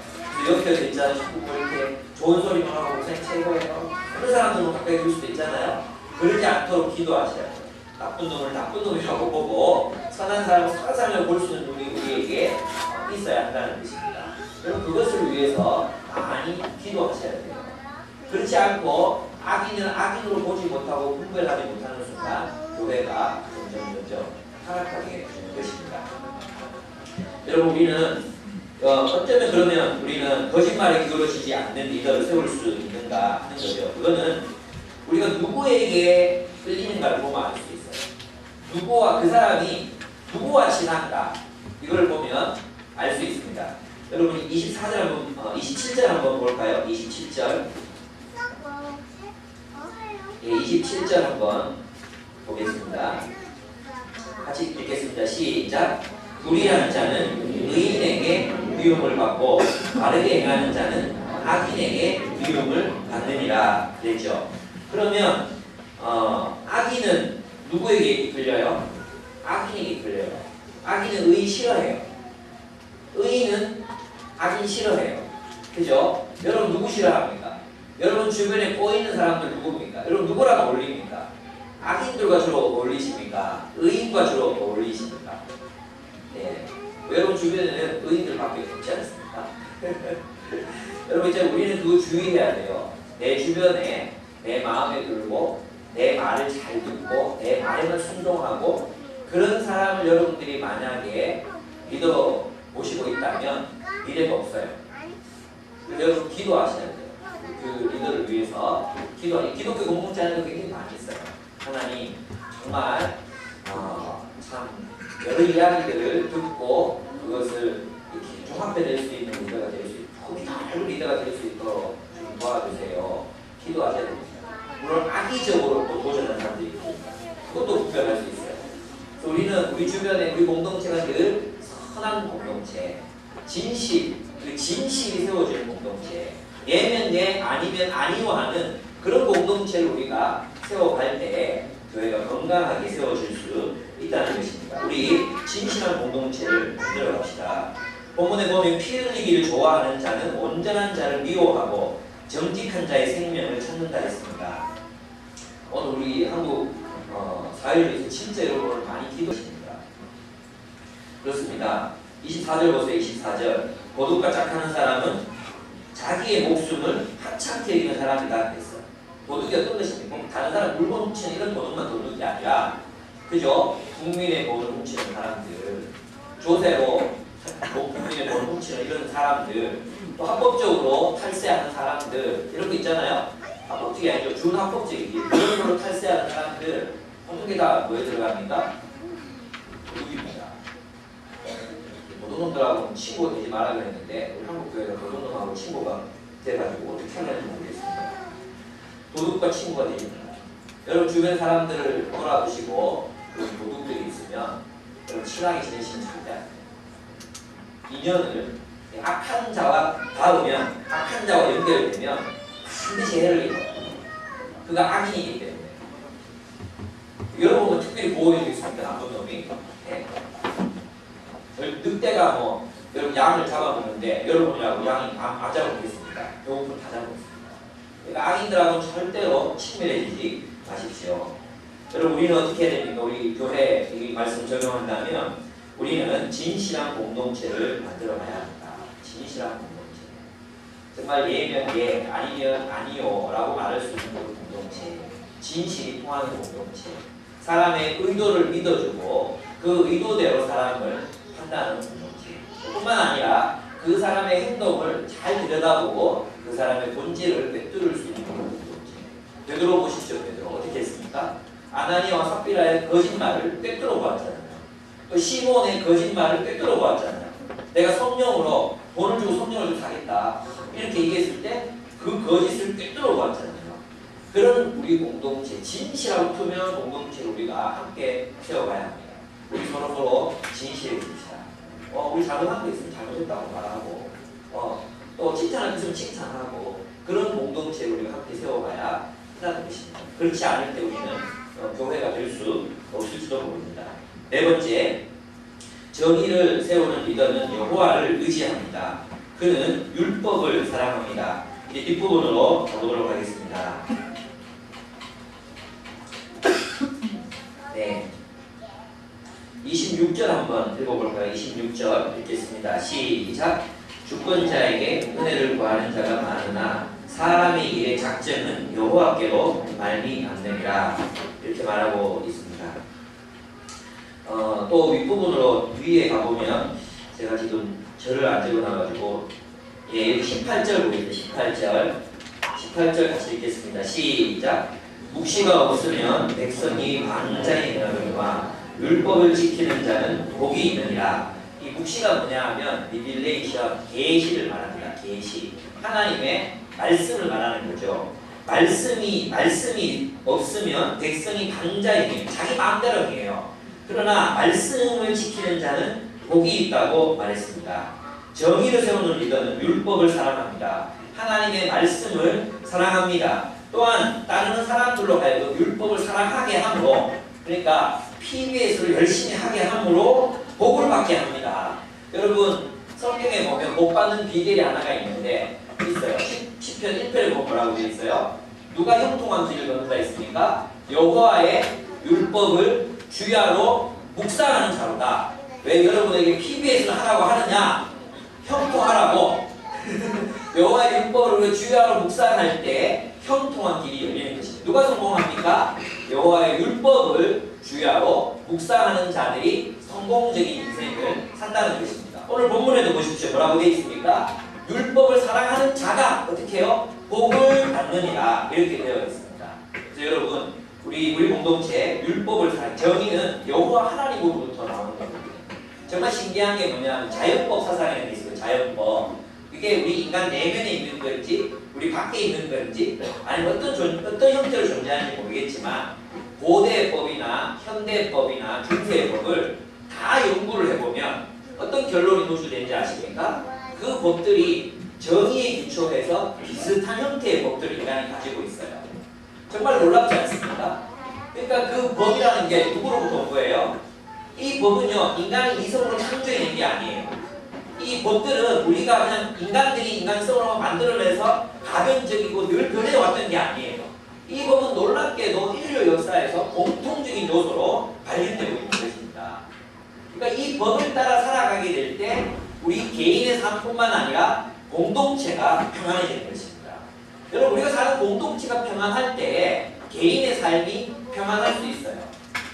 옆에서 있잖아요. 자꾸 뭐 이렇게 좋은 소리만 하고 목사님 최고예요. 그런 사람들은 가까이 들 수도 있잖아요. 그러지 않도록 기도하셔야 돼요. 나쁜 놈을 나쁜 놈이라고 보고 선한 사람을 선한 사람이라고 볼 수 있는 눈이 우리에게 있어야 한다는 뜻입니다. 여러분 그것을 위해서 많이 기도하셔야 돼요. 그렇지 않고 악인은 악인으로 보지 못하고 분별하지 못하는 순간 교회가 점점 타락하게 되는 것입니다. 여러분 우리는 어쩌면 그러면 우리는 거짓말에 기울어지지 않는 리더를 세울 수 있는가 하는 거죠. 그거는 우리가 누구에게 끌리는가를 보면 알 수 있어요. 누구와 그 사람이 누구와 친한가 이걸 보면 알 수 있습니다. 여러분 24절 한번 27절 한번 볼까요? 27절. 예, 27절 한번 보겠습니다. 같이 읽겠습니다. 시작. 불의하는 자는 의인에게 미움을 받고 바르게 행하는 자는 악인에게 미움을 받느니라 그랬죠. 그러면 악인은 누구에게 이끌려요? 악인에게 이끌려요. 악인은 의인 싫어해요. 의인은 악인 싫어해요. 그죠? 여러분 누구 싫어합니까? 여러분 주변에 꼬이는 사람들 누굽니까? 여러분 누구랑 어울립니까? 악인들과 주로 어울리십니까? 의인과 주로 어울리십니까? 네. 여러분 주변에는 의인들밖에 없지 않습니까? 여러분 이제 우리는 그거 주의해야 돼요. 내 주변에 내 마음에 들고 내 말을 잘 듣고 내 말에만 순종하고 그런 사람을 여러분들이 만약에 믿어 보시고 있다면 미래가 없어요. 그래서 여러분 기도하셔야 돼요. 그 리더를 위해서 기독교 공동체 하는 거 굉장히 많이 있어요. 하나님 정말 참 여러 이야기들을 듣고 그것을 이렇게 종합해낼 수 있는 리더가 될 수 있도록 바로 리더가 될 수 있도록 좀 도와주세요. 기도하셔야 됩니다. 물론 악의적으로 또 도전하는 사람들이 있고 그것도 구별할 수 있어요. 그래서 우리는 우리 주변에 우리 공동체가 늘 선한 공동체, 진실, 그 진실이 세워지는 공동체, 예면 예, 아니면 아니요 하는 그런 공동체를 우리가 세워갈 때 교회가 건강하게 세워질 수 있다는 것입니다. 우리 진실한 공동체를 만들어 갑시다. 본문에 보면 피 흘리기를 좋아하는 자는 온전한 자를 미워하고 정직한 자의 생명을 찾는다 했습니다. 오늘 우리 한국 사회를 위해서 진짜 여러분을 많이 기도하십니다. 그렇습니다. 24절 보세요. 24절. 도둑과 착하는 사람은 자기의 목숨을 하찮게 여기는 사람이다 했어요. 도둑이 어떤 것입니까? 다른 사람 물건 훔치는 이런 도둑만 도둑이 아니라 그죠? 국민의 돈을 훔치는 사람들, 조세로 국민의 돈을 훔치는 이런 사람들, 또 합법적으로 탈세하는 사람들 이런 거 있잖아요. 합법적이 아니죠. 준합법적이지. 그런 걸로 탈세하는 사람들 모든 게 다 뭐에 들어갑니까? 도둑입니다. 도둑놈들하고는 친구가 되지 말라 그랬는데 우리 한국교회가 도둑놈하고 친구가 돼가지고 어떻게 하는지 모르겠습니다. 도둑과 친구가 되십니다. 여러분 주변 사람들을 돌아보시고 그런 도둑들이 있으면 여러분 친하게 지내시면 절대 안 돼요. 인연을 악한 자와 닿으면 악한 자와 연결되면 반드시 해를 입어요. 그가 악인이기 때문에. 여러분은 특별히 보호해 주겠습니까? 나쁜 놈이. 네. 늑대가 여러분 양을 잡아먹는데 여러분이라고 양이 안 잡아먹겠습니까? 배고프면 다 잡아먹습니다. 그러니까 악인들하고는 절대로 친밀해지지 마십시오. 여러분 우리는 어떻게 해야 됩니까? 우리 교회 이 말씀 적용한다면 우리는 진실한 공동체를 만들어 가야 합니다. 진실한 공동체. 정말 예면 예, 아니면 아니요 라고 말할 수 있는 공동체. 진실이 통하는 공동체. 사람의 의도를 믿어주고 그 의도대로 사람을 판단하는 공동체. 뿐만 아니라 그 사람의 행동을 잘 들여다보고 그 사람의 본질을 꿰뚫을 수 있는 공동체. 베드로 보십시오. 베드로 어떻게 했습니까? 아나니아와 삽비라의 거짓말을 꿰뚫어 보았잖아요. 또 시몬의 거짓말을 꿰뚫어 보았잖아요. 내가 성령으로 돈을 주고 성령을 좀 사겠다 이렇게 얘기했을 때 그 거짓을 꿰뚫어 보았잖아요. 그런 우리 공동체, 진실하고 투명한 공동체를 우리가 함께 세워가야 합니다. 우리 서로 진실해집시다. 우리 잘못한 거 있으면 잘못했다고 말하고, 또 칭찬할 거 있으면 칭찬하고, 그런 공동체를 우리가 함께 세워가야 한다는 것입니다. 그렇지 않을 때 우리는 교회가 될 수 없을지도 모릅니다. 네 번째, 정의를 세우는 리더는 여호와를 의지합니다. 그는 율법을 사랑합니다. 이제 뒷부분으로 가보도록 하겠습니다. 네, 26절 한번 읽어볼까요? 26절 읽겠습니다. 시작. 주권자에게 은혜를 구하는 자가 많으나 사람의 일의 작정은 여호와께로 말미암느니라. 이렇게 말하고 있습니다. 또 윗부분으로 위에 가보면 제가 지금 절을 안 적어놔가지고 여기 18절 보겠습니다. 18절 같이 읽겠습니다. 시작. 묵시가 없으면 백성이 방자히 되느니와 율법을 지키는 자는 복이 있느니라. 이 묵시가 뭐냐 하면 리빌레이션, 계시를 말합니다. 계시. 하나님의 말씀을 말하는 거죠. 말씀이 없으면 백성이 방자히 됩니다. 자기 마음대로 해요. 그러나 말씀을 지키는 자는 복이 있다고 말했습니다. 정의를 세우는 리더는 율법을 사랑합니다. 하나님의 말씀을 사랑합니다. 또한 따르는 사람들로 하여금 율법을 사랑하게 함으로, 그러니까 PBS를 열심히 하게 함으로 복을 받게 합니다. 여러분 성경에 보면 복 받는 비결이 하나가 있는데 있어요. 10편 1편에 보면 뭐라고 되어 있어요? 누가 형통한 길을 걷는다 했습니까? 여호와의 율법을 주야로 묵상하는 자로다. 왜 여러분에게 PBS를 하라고 하느냐? 형통하라고. 여호와의 율법을 주야로 묵상할 때 형통한 길이 열리는 것입니다. 누가 성공합니까? 여호와의 율법을 주야로 묵상하는 자들이 성공적인 인생을 산다는 것입니다. 오늘 본문에도 보십시오. 뭐라고 되어 있습니까? 율법을 사랑하는 자가 어떻게 해요? 복을 받느니라. 이렇게 되어 있습니다. 그래서 여러분 우리 공동체 율법을 사랑, 정의는 여호와 하나님으로부터 나오는 겁니다. 정말 신기한 게 뭐냐면 자연법 사상이라는 게 있어요. 자연법. 이게 우리 인간 내면에 있는 건지 우리 밖에 있는 건지 아니면 어떤 형태로 존재하는지 모르겠지만 고대법이나 현대법이나 중세법을 다 연구를 해보면 어떤 결론이 도출되는지 아십니까? 그 법들이 정의에 기초해서 비슷한 형태의 법들을 인간이 가지고 있어요. 정말 놀랍지 않습니까? 그러니까 그 법이라는 게 누구로부터 온 거예요? 이 법은요, 인간이 이성으로 창조해낸 게 아니에요. 이 법들은 우리가 그냥 인간들이 인간성으로 만들어내서 가변적이고 늘 변해왔던 게 아니에요. 이 법은 놀랍게도 인류 역사에서 공통적인 요소로 발견되고 있는 것입니다. 그러니까 이 법을 따라 살아가게 될 때 우리 개인의 삶뿐만 아니라 공동체가 평안해지는 것입니다. 여러분 우리가 사는 공동체가 평안할 때 개인의 삶이 평안할 수 있어요.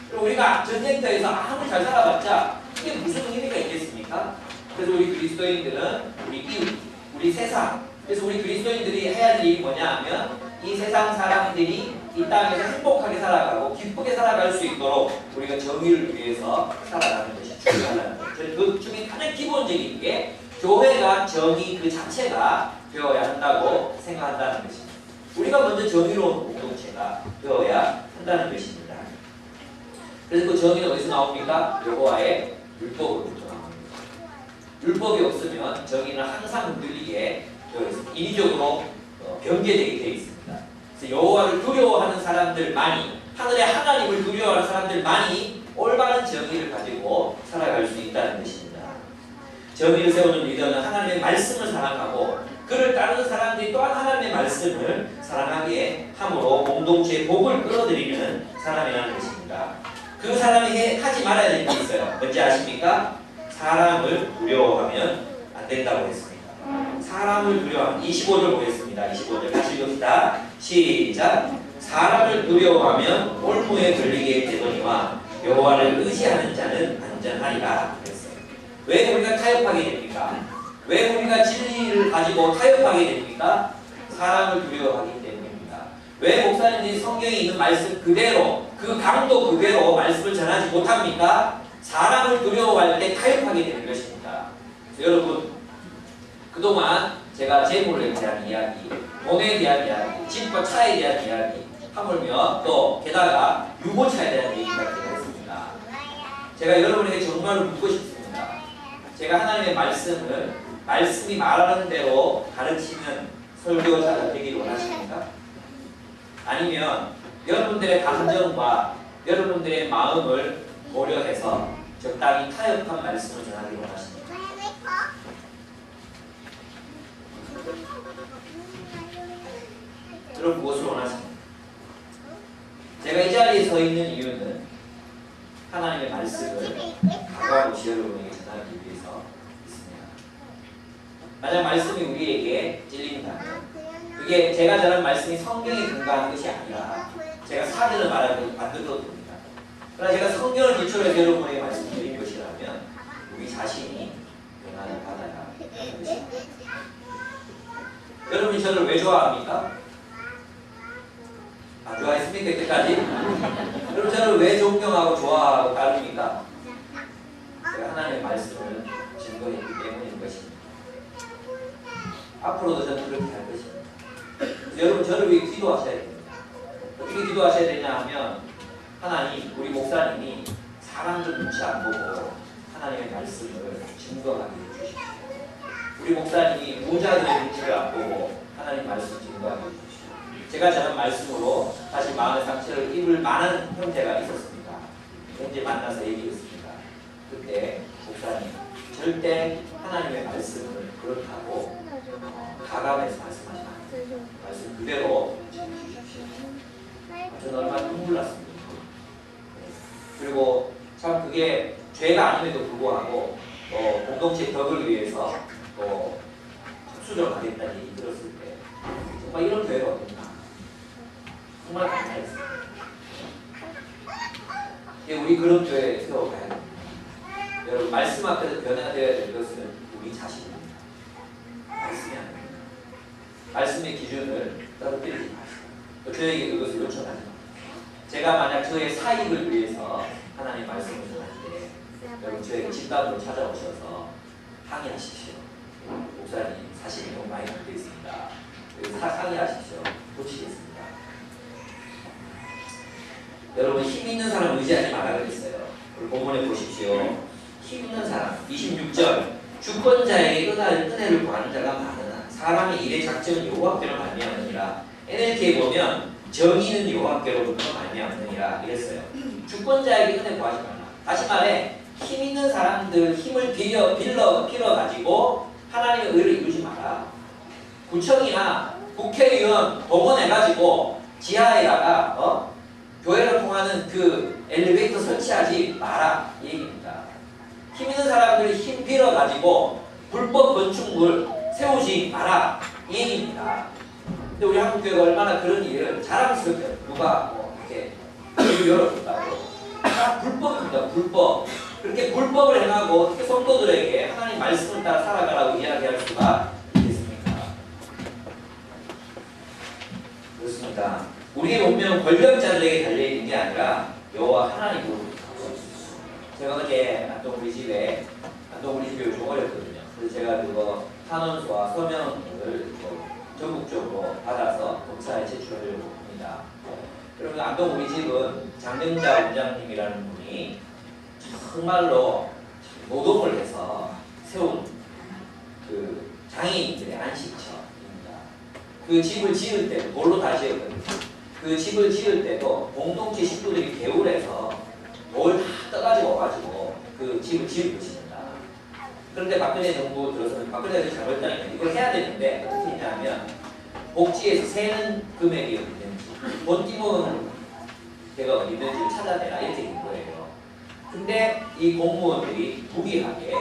그리고 우리가 전쟁터에서 아무리 잘 살아봤자 이게 무슨 의미가 있겠습니까? 그래서 우리 그리스도인들은 우리 이웃, 우리 세상, 그래서 우리 그리스도인들이 해야 할 일이 뭐냐 하면 이 세상 사람들이 이 땅에서 행복하게 살아가고 기쁘게 살아갈 수 있도록 우리가 정의를 위해서 살아가는 것이 중요하다는 거예요. 그 중에 가장 기본적인 게 교회가 정의 그 자체가 되어야 한다고 생각한다는 것입니다. 우리가 먼저 정의로운 공동체가 되어야 한다는 것입니다. 그래서 그 정의는 어디서 나옵니까? 여호와의 율법으로부터 나옵니다. 율법이 없으면 정의는 항상 흔들리게 되어 있습니다. 인위적으로 변개되게 되어 있습니다. 그래서 여호와를 두려워하는 사람들만이, 하늘의 하나님을 두려워하는 사람들만이 올바른 정의를 가지고 살아갈 수 있다는 것입니다. 정의를 세우는 리더는 하나님의 말씀을 사랑하고 그를 따르는 사람들이 또한 하나님의 말씀을 사랑하게 함으로 공동체의 복을 끌어들이는 사람이라는 것입니다. 그 사람이 하지 말아야 될 게 있어요. 뭔지 아십니까? 사람을 두려워하면 안 된다고 했습니다. 사람을 두려워하면 25절 보겠습니다. 25절 같이 읽읍시다. 시작. 사람을 두려워하면 올무에 걸리게 되거니와 여호와를 의지하는 자는 안전하리라 그랬어요. 왜 우리가 타협하게 됩니까? 왜 우리가 진리를 가지고 타협하게 됩니까? 사람을 두려워하기 때문입니다. 왜 목사님들이 성경에 있는 말씀 그대로 그 강도 그대로 말씀을 전하지 못합니까? 사람을 두려워할 때 타협하게 되는 것입니다. 여러분, 그동안 제가 재물에 대한 이야기, 돈에 대한 이야기, 집과 차에 대한 이야기, 하물며 또 게다가 유모차에 대한 얘기까지 했습니다. 제가 여러분에게 정말로 묻고 싶습니다. 제가 하나님의 말씀이 말하는 대로 가르치는 설교자가 되기를 원하십니까? 아니면 여러분들의 감정과 여러분들의 마음을 고려해서 적당히 타협한 말씀을 전하기를 원하십니까? 여러분 무엇을 원하십니까? 제가 이 자리에 서 있는 이유는 하나님의 말씀을 가까이 여러분에게 전하기 위해서 있습니다. 만약 말씀이 우리에게 찔린다면 그게 제가 전한 말씀이 성경에 근거한 것이 아니라 제가 사전을 말하고 만들어도 됩니다. 그러나 제가 성경을 기초로 해서 여러분에게 말씀드린 것이라면 우리 자신이 변화를 받아야 하는 것입니다. 여러분이 저를 왜 좋아합니까? 안 좋아했습니까? 이때까지? 여러분 저를 왜 존경하고 좋아하고 따릅니까? 제가 하나님의 말씀을 증거했기 때문인 것입니다. 앞으로도 저는 그렇게 할 것입니다. 여러분 저를 위해 기도하셔야 됩니다. 어떻게 기도하셔야 되냐 하면 하나님, 우리 목사님이 사람들 눈치 안 보고 하나님의 말씀을 증거하게 해주십시오. 우리 목사님이 부자들의 눈치를 안 보고 하나님 말씀을 증거하게 해주십시오. 제가 전한 말씀으로 사실 마음의 상처를 입을 만한 형제가 있었습니다. 형제 만나서 얘기했습니다. 그때 목사님 절대 하나님의 말씀을 그렇다고 가감해서 말씀하지 마세요. 말씀 그대로 전해주십시오. 저는 얼마나 눈물 났습니다. 그리고 참 그게 죄가 아님에도 불구하고 공동체 덕을 위해서 수정하겠다는 얘기 들었을 때 정말 이런 교회가 어딨나 정말 감사했어요. 우리 그런 교회 세워가야 됩니다. 여러분 말씀 앞에서 변화되어야 될 것은 우리 자신입니다. 말씀이 아닙니다. 말씀의 기준을 떨어뜨리지 마시고 저에게 그것을 요청하지 마세요. 제가 만약 저의 사익을 위해서 하나님의 말씀을 전할 때 여러분 저에게 집단으로 찾아오셔서 항의하십시오. 목사님 사실이 너무 많이 바뀌어 있습니다. 항의하십시오. 고치겠습니다. 여러분 힘 있는 사람 의지하지 말라 그랬어요. 우리 본문에 보십시오. 힘 있는 사람 26절 주권자에게 은혜를 구하는 자가 많으나 사람의 일의 작정은 여호와께로 말미암으니라. NLT에 보면 정의는 여호와께로부터 말미암으니라 이랬어요. 주권자에게 은혜 구하지 말라. 다시 말해 힘 있는 사람들 힘을 빌어 가지고 하나님의 의를 이루지 마라. 구청이나 국회의원 동원해가지고 지하에다가 교회를 통하는 그 엘리베이터 설치하지 마라 이 얘기입니다. 힘 있는 사람들이 힘 빌어가지고 불법 건축물 세우지 마라 이 얘기입니다. 근데 우리 한국교회가 얼마나 그런 일을 자랑스럽게 누가 이렇게 열어줬다고 다 불법입니다. 불법. 그렇게 불법을 행하고 어떻게 성도들에게 하나님 말씀을 따라 살아가라고 이야기할 수가 있겠습니까? 그렇습니다. 우리의 운명은 권력자들에게 달려있는 게 아니라 여호와 하나님으로부터. 제가 어제 안동 우리 집에 요즘 어렵거든요. 그래서 제가 그거 탄원서와 서명을 전국적으로 받아서 검사에 제출하려고 합니다. 그러면 안동 우리 집은 장명자 원장님이라는 분이 정말로 노동을 해서 세운 그 장애인들의 안식처입니다. 그 집을 지을 때 돌로 다 지었거든요. 그 집을 지을 때도 공동체 식구들이 개울에서 돌 다 떠가지고 와가지고 그 집을 지을 것입니다. 그런데 박근혜 정부 들어서는 박근혜 정부 잘못했다니까 이걸 해야 되는데 어떻게 했냐면 복지에서 세는 금액이 어디 있는지 돈 띠먹은 데가 어디 있는지를 찾아내라 이렇게 된 거예요. 근데 이 공무원들이 무기하게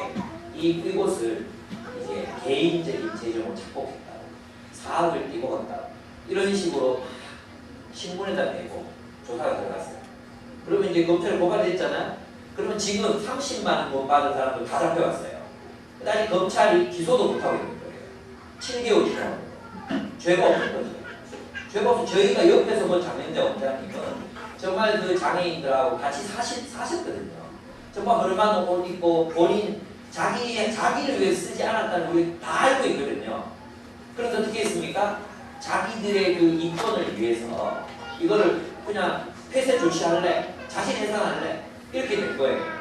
이곳을 이제 개인적인 재정을 착복했다고 사업을 띠먹었다고 이런 식으로 신문에다 내고 조사가 들어갔어요. 그러면 이제 검찰에 고발됐잖아요. 그러면 지금 30만 원 받은 사람들 다 잡혀갔어요. 그다음에 검찰이 기소도 못하고 있는 거예요. 7개월 지나고 죄가 없는 거죠. 죄가 없어 저희가 옆에서 본 장명자 원장님은 정말 그 장애인들하고 같이 사셨거든요. 정말 얼마나 옷 입고 본인 자기를 위해 쓰지 않았다는 걸 다 알고 있거든요. 그래서 어떻게 했습니까? 자기들의 그 인권을 위해서 이거를 그냥 폐쇄 조치할래, 자신 해산할래 이렇게 된 거예요.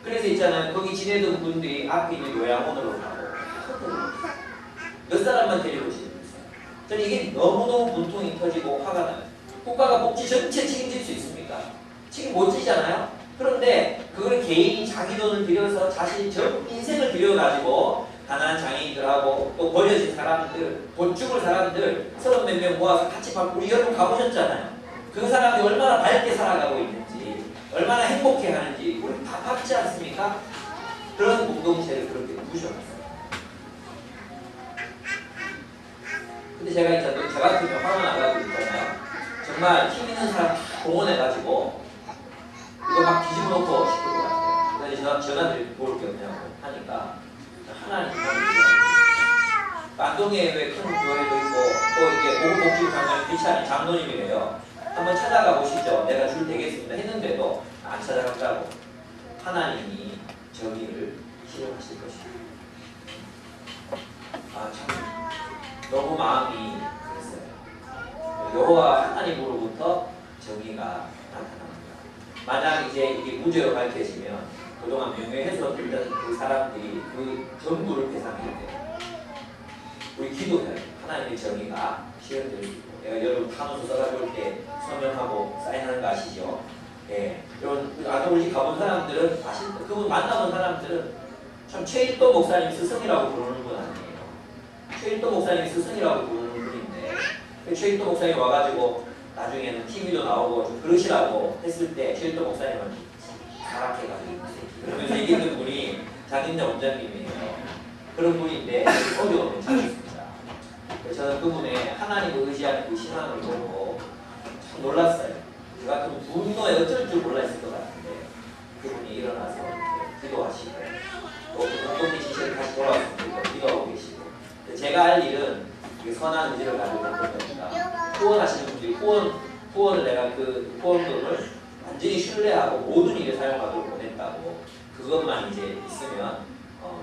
그래서 있잖아요. 거기 지내던 분들이 앞에 있는 요양원으로 가고 몇 사람만 데리고 지냈어요. 저는 이게 너무너무 분통이 터지고 화가 나요. 국가가 복지 전체 책임질 수 있습니까? 책임 못 지잖아요. 그런데 그걸 개인이 자기 돈을 들여서 자신 전 인생을 들여가지고 가난한 장애인들하고 또 버려진 사람들, 곧 죽을 사람들 30몇 명 모아서 같이 우리 여러분 가보셨잖아요. 그 사람이 얼마나 밝게 살아가고 있는지, 얼마나 행복해하는지 우리 다 봤지 않습니까? 그런 공동체를 그렇게 부셔놨어요. 근데 제가 있잖아요. 저 같으면 화가 나가지고 있잖아요. 정말 힘 있는 사람 동원해가지고 이거 막 뒤집어 놓고 싶을 것 같아요. 그래서 전화드리고 볼 게 없냐고 하니까 하나님 만동에 왜 큰 교회도 있고 또 이게 보건복지부 장관이 크리스찬이 장로님이래요. 한번 찾아가 보시죠. 내가 줄 되겠습니다 했는데도 안 찾아갔다고. 하나님이 정의를 실현하실 것입니다. 아 참 너무 마음이 그랬어요. 여호와 하나님으로부터 정의가 나타납니다. 만약 이제 이게 무죄로 밝혀지면 그동안 명예훼손 들던 그 사람들이 그 전부를 배상해야 돼요. 우리 기도해요. 하나님의 정의가 실현될 수 있고. 내가 여러분 탄원서 써가지고 때 서명하고 사인하는 거 아시죠? 예. 여러분 우리 가본 사람들은 아십니까? 그분 만나본 사람들은 참 최일도 목사님 스승이라고 부르는 분 아니에요. 최일도 목사님 스승이라고 부르는 분인데 최일도 목사님 와가지고 나중에는 TV도 나오고 좀 그러시라고 했을 때 최일도 목사님은 타락해가지고 그러면서 얘기했던 분이 장인자 원장님이에요. 그런 분인데 어려움을 찾았습니다. 그래서 저는 그분의 하나님을 의지하는 그 신앙을 보고 참 놀랐어요. 저 같으면 분노에 어쩔 줄 몰랐을 것 같은데 그분이 일어나서 기도하시고 또 공동체 지시를 다시 돌아왔습니다. 기도하고 계시고 제가 할 일은 선한 의지를 가지고 있는 겁니다. 후원하시는 분들이 후원을 내가 그 후원금을 완전히 신뢰하고 모든 일에 사용하도록 보냈다고 그것만 이제 있으면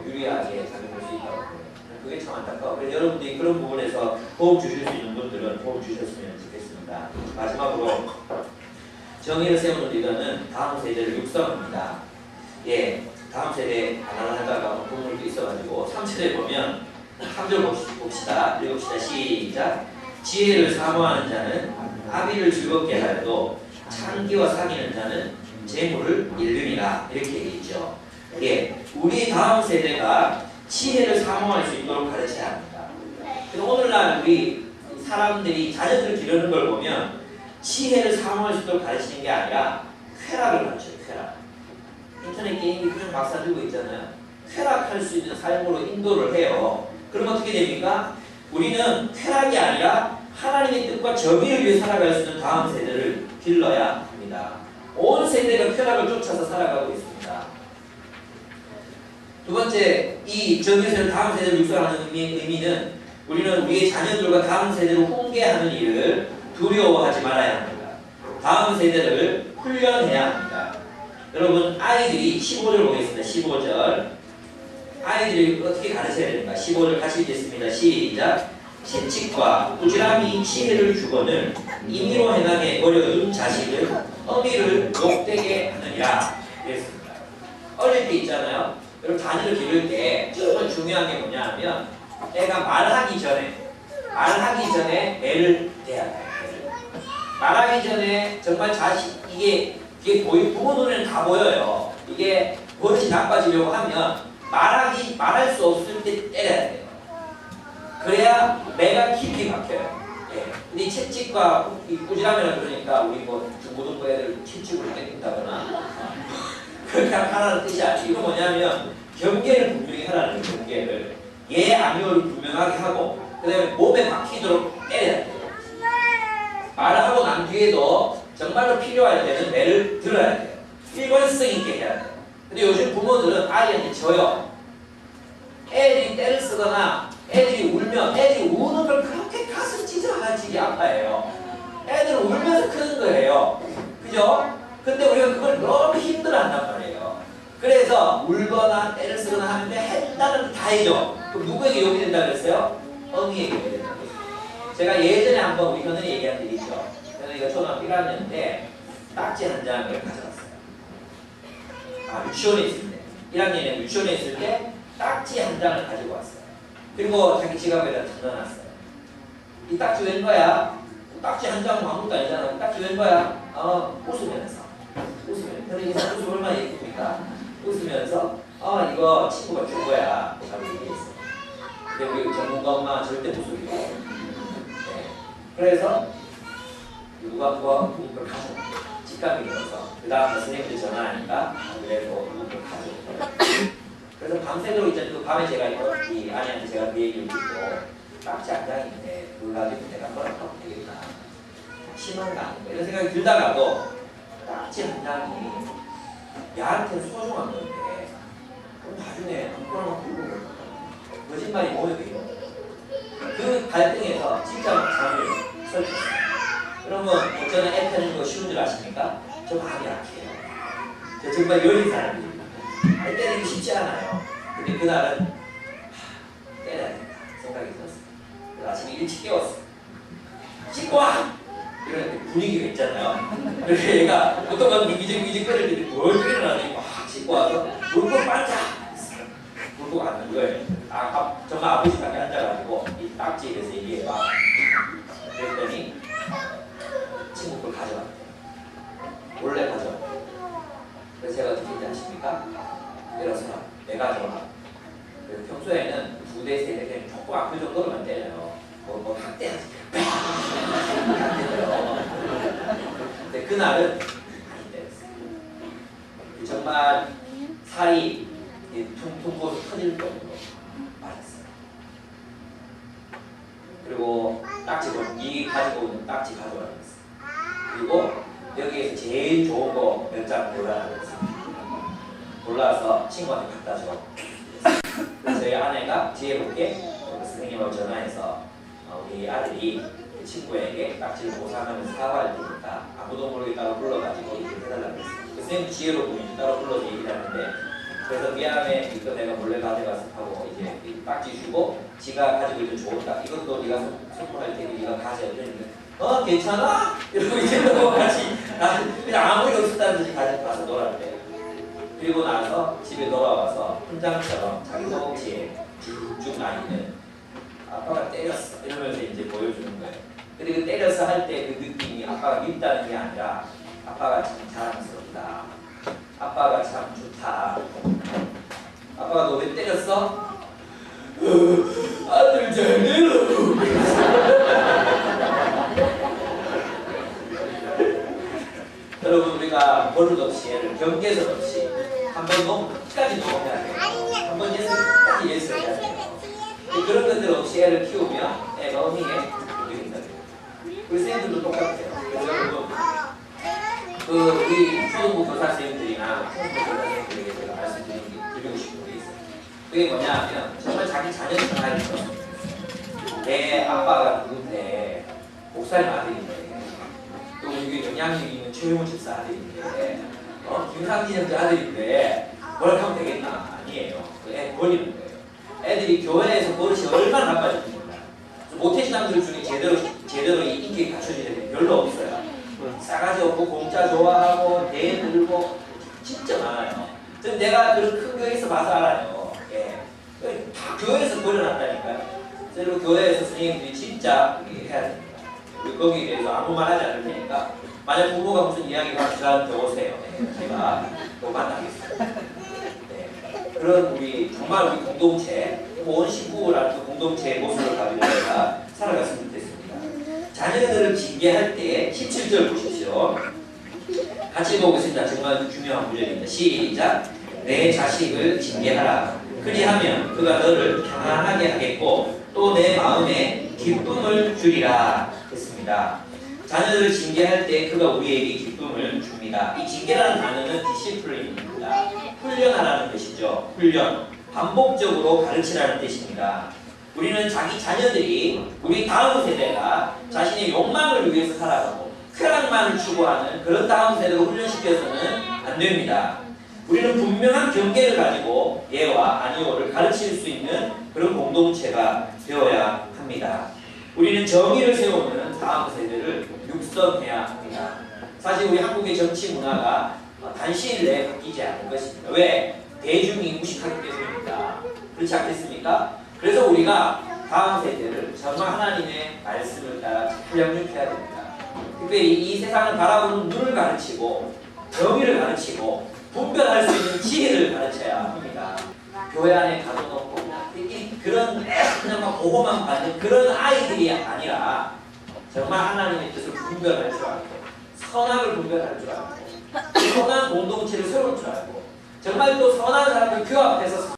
유리하게 작용할 수 있다고 보여요. 그게 참 안타까워. 그래서 여러분들이 그런 부분에서 도움 주실 수 있는 분들은 도움 주셨으면 좋겠습니다. 마지막으로 정의를 세우는 리더는 다음 세대를 육성합니다. 예, 다음 세대 하나를 하다가 부분도 있어가지고 3세대 보면 3절 봅시다. 읽읍시다. 시작. 지혜를 사모하는 자는 아비를 즐겁게 하여도 창기와 사귀는 자는 재물을 잃느니라 이렇게 얘기했죠. 예, 우리 다음 세대가 지혜를 사모할 수 있도록 가르쳐야 합니다. 그래서 오늘날 우리 사람들이 자녀들을 기르는 걸 보면 지혜를 사모할 수 있도록 가르치는 게 아니라 쾌락을 가르쳐요. 쾌락. 인터넷 게임이 그냥 막사 들고 있잖아요. 쾌락할 수 있는 삶으로 인도를 해요. 그럼 어떻게 됩니까? 우리는 쾌락이 아니라 하나님의 뜻과 정의를 위해 살아갈 수 있는 다음 세대를 길러야 합니다. 온 세대가 쾌락을 쫓아서 살아가고 있습니다. 두 번째, 이 정의를 다음 세대를 육성하는 의미는 우리는 우리의 자녀들과 다음 세대를 훈계하는 일을 두려워하지 말아야 합니다. 다음 세대를 훈련해야 합니다. 여러분 아이들이 15절 보겠습니다. 15절 아이들이 어떻게 가르쳐야 됩니까? 15절 같이 읽겠습니다. 시작. 채찍과 꾸지람이 지혜를 주거늘 임의로 행하게 어려운 자식은 어미를 욕되게 하느니라 이랬습니다. 어릴 때 있잖아요. 여러분 자녀를 기를 때 정말 중요한 게 뭐냐 하면 애가 말하기 전에 애를 대야 돼요. 말하기 전에 정말 자식 이게 부모 눈에는 다 보여요. 이게 버릇이 나빠지려고 하면 말할 수 없을 때 때려야 돼요. 그래야 매가 깊이 박혀요. 예. 근데 이 채찍과 이 꾸지람이라 그러니까 우리 뭐 중고등부 애들 채찍으로 때린다거나 그렇게 하라는 뜻이 아니고 이거 뭐냐면 경계를 분명히 하라는 거예요. 경계를 예 아니오를 분명하게 하고 그 다음에 몸에 박히도록 때려야 돼요. 말을 하고 난 뒤에도 정말로 필요할 때는 매를 들어야 돼요. 일관성 있게 해야 돼요. 근데 요즘 부모들은 아이한테 져요. 애들이 때를 쓰거나 애들이 울면 애들이 우는 걸 그렇게 가슴 찢어가지고 아파해요. 애들은 울면서 크는 거예요. 그죠? 근데 우리가 그걸 너무 힘들어한단 말이에요. 그래서 울거나 때를 쓰거나 하는데 했다는 다 해줘. 그럼 누구에게 욕이 된다 그랬어요? 어미에게 욕이 된다 그랬어요. 제가 예전에 한번 우리 현은이 얘기한 적 있죠. 현은이가 초등학교 1학년인데 딱지 한 장을 가져왔어요. 유치원에 있을 때 1학년에 유치원에 있을 때 딱지 한 장을 가지고 왔어요. 그리고 자기 지갑에다 넣어놨어요. 이 딱지 웬 거야? 딱지 한 장은 아무것도 아니잖아. 딱지 웬 거야? 웃으면서 현은이가 웃음 얼마나 예쁩니까? 웃으면서 이거 친구가 준 거야 라고 얘기했어요. 근데 우리 전문가 엄마 절대 못 속이고 네. 그래서 누가 이걸 가져 직감이 들어서 그 다음 선생님들 전화하니까 그래도 이걸 가져. 그래서 밤새도록 이제 그 밤에 제가 이 아내한테 제가 그 얘기를 듣고 딱지 한 장인데 그걸 가지고 내가 뭐라고 하면 되겠나 심한 거 아닌가 이런 생각이 들다가도 딱지 한 장이 야한테는 소중한 건데 그럼 나중에 아무거나 부르는 거야. 거짓말이 뭐예요? 그 갈등에서 진짜 잠을 설쳤어요. 그러면 어쩌면 애 펴는 거 쉬운 줄 아십니까? 저 마음이 약해요. 저 정말 여린 사람입니다. 애 때리기 쉽지 않아요. 근데 그날은 때려야겠다 생각이 들었어요. 그래서 아침에 일찍 깨웠어요. 씻고 와! 이런 분위기가 있잖아요. 그래서 얘가 어떤 건 미직미직 끓일 때 멀쩡히 일어나더니 막 씻고 와서 물고 빨자! 물고 가는 거예요. 정말 아버지 밖에 앉아가지고 이 딱지에서 얘기해봐. 그랬더니 친구 걸 가져왔대요. 몰래 가져왔대요. 그래서 제가 어떻게 했는지 아십니까? 예를 들어서 내가 가져와. 평소에는 2대 3대 조금 그 정도로만 때려요. 뭐 학대하지. 근데 그날은 많이 때렸어요. 정말 살이 퉁퉁 부어서 터질 정도로 맞았어요. 그리고 딱지 이 가지고 있는 딱지 가져가라 그랬어요. 그리고 여기에서 제일 좋은 거 몇 장 골라라 그랬어요. 골라서 친구한테 갖다 줘. 그래서 저희 아내가 지혜롭게 선생님하고 전화해서 우리 아들이 그 친구에게 딱지를 보상하면서 사과할 테니까 아무도 모르게 따로 불러가지고 이렇게 해달라고 했어요. 그 선생님 지혜롭고 따로 불러서 얘기를 하는데 그래서 미안해 이거 내가 몰래 가져가서 하고 이제 딱지 주고 지가 가지고 있는 좋은 딱 이것도 네가 선물할 테니 네가 가져 이러는데 괜찮아? 이러고 이제 같이 그냥 아무 일 없었다는 듯이 가지고 가서 놀았대요. 그리고 나서 집에 돌아와서 훈장처럼 자기 허벅지에 쭉쭉 나 있는 아빠가 때렸어 이러면서 이제 보여주는 거예요. 근데 그 때려서 할 때 그 느낌이 아빠가 밉다는 게 아니라 아빠가 참 자랑스럽다. 아빠가 참 좋다. 아빠가 너 왜 때렸어? 아들 잘해라. 여러분 우리가 버릇 없이 애를 경계선 없이 한번 너무 끝까지 넘어가야 돼요. 한번 예술 끝까지 예술해야 돼요. 그런 것들 없이 애를 키우면 애가 어미에 움직인다. 우리 선생님들도 똑같아요. 그래서 여러분 우리 초등부 교사 선생님들이나 중등부 교사 선생님들에게 제가 말씀드리고 싶은 게 있어요. 그게 뭐냐면 정말 자기 자녀 생활이 있어요. 내 아빠가 누군데 목사님 아들인데 또 우리 영향력 있는 최용훈 집사 아들인데 김상진 형제 아들인데 뭐라고 하면 되겠나? 아니에요. 애 버리는 거예요. 애들이 교회에서 버릇이 얼마나 나빠질지 몰라요. 모태신 남들 중에 제대로 이 인격이 갖춰진 애들이 별로 없어요. 싸가지 없고 공짜 좋아하고 대들고 진짜 많아요. 저는 내가 그런 큰 교회에서 봐서 알아요. 예. 다 교회에서 버려놨다니까요. 그리고 교회에서 선생님들이 진짜 해야 됩니다. 우리 거기에 대해서 아무 말 하지 않을 테니까 만약 부모가 무슨 이야기가 저한테 오세요. 네, 제가 또 만나겠습니다. 네. 그런 우리 정말 우리 공동체 온 식구라는 그 공동체의 모습을 가지고 저희가 살아갔으면 좋겠습니다. 자녀들을 징계할 때 17절 보십시오. 같이 보겠습니다. 정말 중요한 구절입니다. 시작. 내 자식을 징계하라. 그리하면 그가 너를 평안하게 하겠고 또 내 마음에 기쁨을 주리라 했습니다. 자녀들을 징계할 때 그가 우리에게 기쁨을 줍니다. 이 징계라는 단어는 디시플린입니다. 훈련하라는 뜻이죠. 훈련. 반복적으로 가르치라는 뜻입니다. 우리는 자기 자녀들이 우리 다음 세대가 자신의 욕망을 위해서 살아가고 쾌락만을 추구하는 그런 다음 세대를 훈련시켜서는 안 됩니다. 우리는 분명한 경계를 가지고 예와 아니오를 가르칠 수 있는 그런 공동체가 되어야 합니다. 우리는 정의를 세우는 다음 세대를 육성해야 합니다. 사실 우리 한국의 정치 문화가 단시일 내에 바뀌지 않을 것입니다. 왜? 대중이 무식하기 때문입니다. 그렇지 않겠습니까? 그래서 우리가 다음 세대를 정말 하나님의 말씀을 따라 잘 양육해야 됩니다. 특별히 이 세상을 바라보는 눈을 가르치고 정의를 가르치고 분별할 수 있는 지혜를 가르쳐야 합니다. 교회 안에 가둬놓고 그런 그냥 막 보고만 받는 그런 아이들이 아니라 정말 하나님의 뜻을 분별할 줄 알고 선악을 분별할 줄 알고 선한 공동체를 세울 줄 알고 정말 또 선한 사람들 교회 앞에서